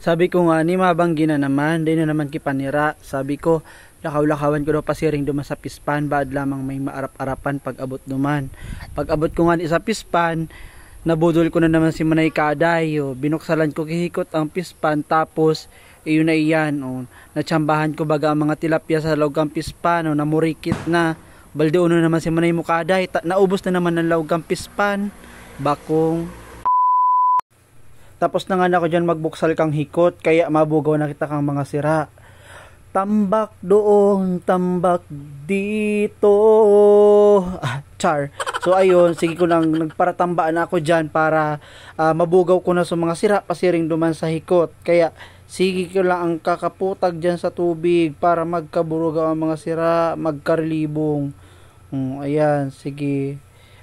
Sabi ko nga ni mabanggi na naman, di na naman kipanira. Sabi ko, lakaw-lakawan ko daw pasiring duman sa pispan, baad lamang may maarap-arapan pag abot duman. Pag abot ko nga ni sa pispan, nabudol ko na naman si Manay Kaday. Binuksalan ko kihikot ang pispan, tapos iyon na iyan. Natsambahan ko baga ang mga tilapia sa loob ng pispan, namurikit na. Balde uno naman si Manay Mukaday, naubos na naman ang loob ng pispan. Bakong tapos na nga na ako dyan magbuksal kang hikot, kaya mabugaw na kita kang mga sira. Tambak doon, tambak dito. Char. So ayun, sige ko nang nagparatambaan ako dyan para mabugaw ko na sa mga sira pasiring duman sa hikot. Kaya sige ko lang ang kakaputag dyan sa tubig para magkaburugaw ang mga sira, magkarlibong. Ayan, sige.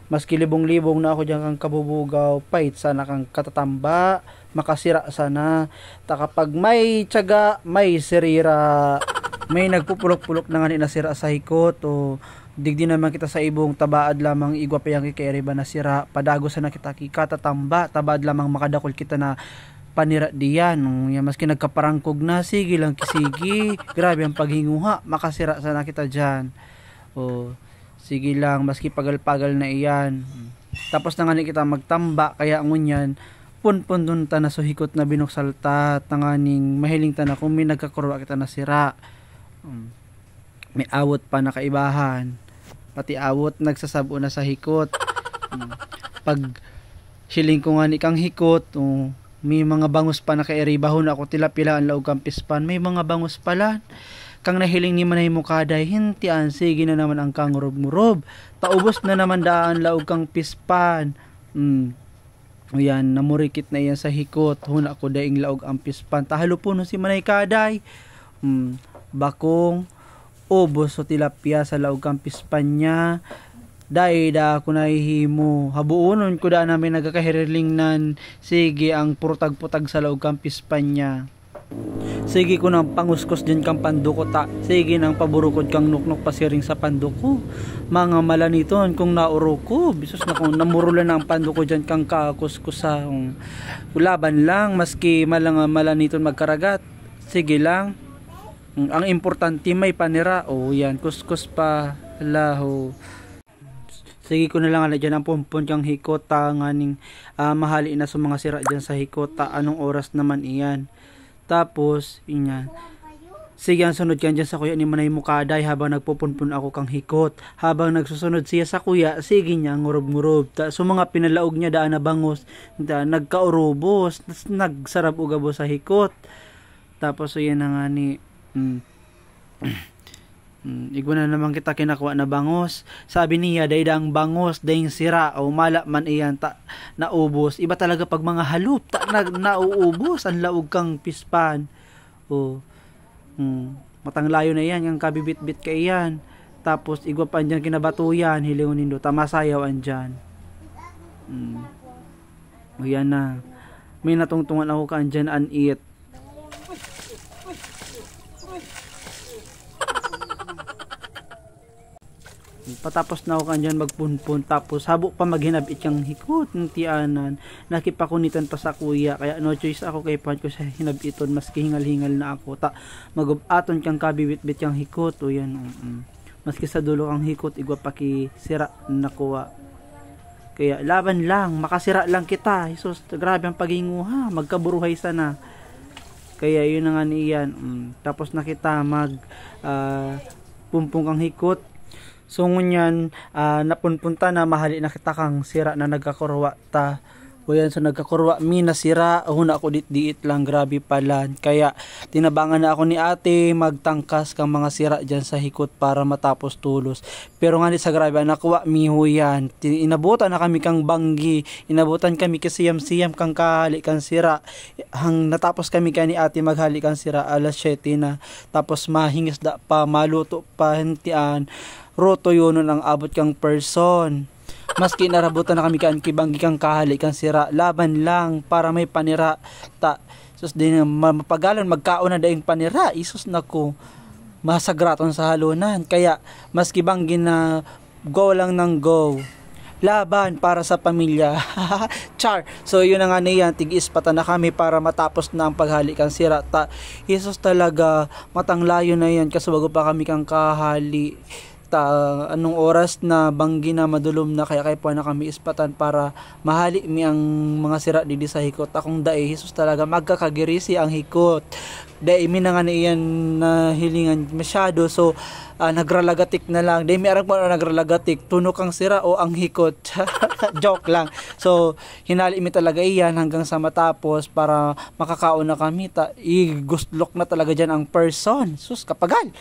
Maski libong-libong na ako dyan kang kabubugaw, pait sana kang katatamba, makasira sana. Ta kapag may tiyaga, may sirira. May nagpupulok-pulok na nga ni nasira sa hikot, o digdi naman kita sa ibong tabaad lamang igwa pa yung kikeriba na sira. Padago sana kita katatamba, tabaad lamang makadakol kita na panira diyan. Maski nagkaparangkog na, sige lang kisigi. Grabe ang paghinguha, makasira sana kita dyan. Sige lang, maski pagal-pagal na iyan. Tapos na nga ni kita magtamba, kaya ngunyan, punpun ta na suhikot na binuksalta, tanganing mahiling ta na kung may nagkakurwa kita na sira. May awot pa na kaibahan. Pati awot nagsasabo na sa hikot. Pag hiling ko nga ni kang hikot, may mga bangus pa na kairibahon ako tilapila ang laog kang pispan. May mga bangus pala. Kang nahiling ni Manay Mukaday, hintian, sige na naman ang kang murob. Taubos na naman daan laog kang pispan. Yan, namurikit na yan sa hikot. Huna ko daing laog ang pispan. Tahalo po no si Manay Kaday. Bakong, ubos o tilapia sa laog kang pispan niya. Dahil da ako nahihimo. Habuunon ko da namin nagkakahiriling nan. Sige, ang purtag-putag sa laog kang pispan niya. Sige ko nang panguskos din kang panduko ta. Sige nang paburukod kang nuknuk pasiring sa panduko. Mga malaniton kung nauro ko. Bisos na kung namurulan na ang panduko dyan kang kakuskusa. Ulaban lang, maski malaniton magkaragat. Sige lang. Ang importante may panira. Yan, kuskus pa. Laho. Sige ko na lang dyan ang pumpon kang hikota. Nganing mahali na sa mga sira dyan sa hikota. Anong oras naman iyan? Tapos, inyan. Sige, ang sunod ka dyan sa kuya ni Manay Mukaday habang nagpupunpun ako kang hikot. Habang nagsusunod siya sa kuya, sige niya, ngurob-ngurob. So, mga pinalaog niya daan na bangus, nagkaurubos, nagsarap ugabo sa hikot. Tapos, so yan na nga ni, igwa na naman kita kinakuha na bangus. Sabi niya, daydang bangus, dayang sira, o mala man iyan, naubos. Iba talaga pag mga halup, nauubos, ang laog kang pispan. Matanglayo na yan, yung kabibit-bit ka iyan. Tapos, igwa pa andyan kinabatuyan, hiliunin do, tamasayaw andyan. Yan na. May natungtungan ako ka andyan, an-eat. Patapos na ako kanyan magpunpun, tapos habo pa maghinabit yung hikot ng tianan. Nakipakunitan pa sa kuya, kaya no choice ako kay pan ko sa hinabiton, maski hingal-hingal na ako. Magubaton kang kabibit-bit yung hikot. Yan. Maski sa dulo ang hikot, igwa pa ki sira nakuha. Kaya laban lang, makasira lang kita. Jesus, grabe ang paghinguha, magkaburuhay sana. Kaya yun na nga niyan. Tapos nakita pumpong kang hikot. So ngunyan, napunpunta na mahali na kita kang sira na nagkakurwa ta. O yan, so nagkakurwa mi na sira, huna ako dit-diit lang, grabe pala. Kaya tinabangan na ako ni ate magtangkas kang mga sira dyan sa hikot para matapos tulos. Pero nga sa grabe, nakuha mi ho yan. Inabutan na kami kang banggi, inabutan kami kasiyam-siyam kang kahali kang sira. Natapos kami kaya ni ate maghali kang sira alas 7 na. Tapos mahingis da pa, maluto pa, hintian. Roto yun ang abot kang person. Maski narabutan na kami kan kibanggi kang kahali kang sira, laban lang para may panira. Sus din mapagalan magkaon na daing panira. Isus nako. Masagraton sa halunan. Kaya maski banggi na go lang ng go. laban para sa pamilya. Char. So yun na nga niyan, tig-ispatan na kami para matapos na ang paghali kang sira. Jesus talaga, matanglayo na yan kasi bago pa kami kang kahali. Anong oras na banggi na madulom na kaya po na kami ispatan para mahali mi ang mga sira didi sa hikot. Akong dae Jesus talaga magkakagirisi ang hikot. Dae mi na nga niyan na hilingan masyado, so nagralagatik na lang. Dae mi arang po na nagralagatik tuno kang sira o ang hikot. Joke lang. So hinali mi talaga iyan hanggang sa matapos para makakaon na kami. Guslok na talaga dyan ang person. Sus kapagal.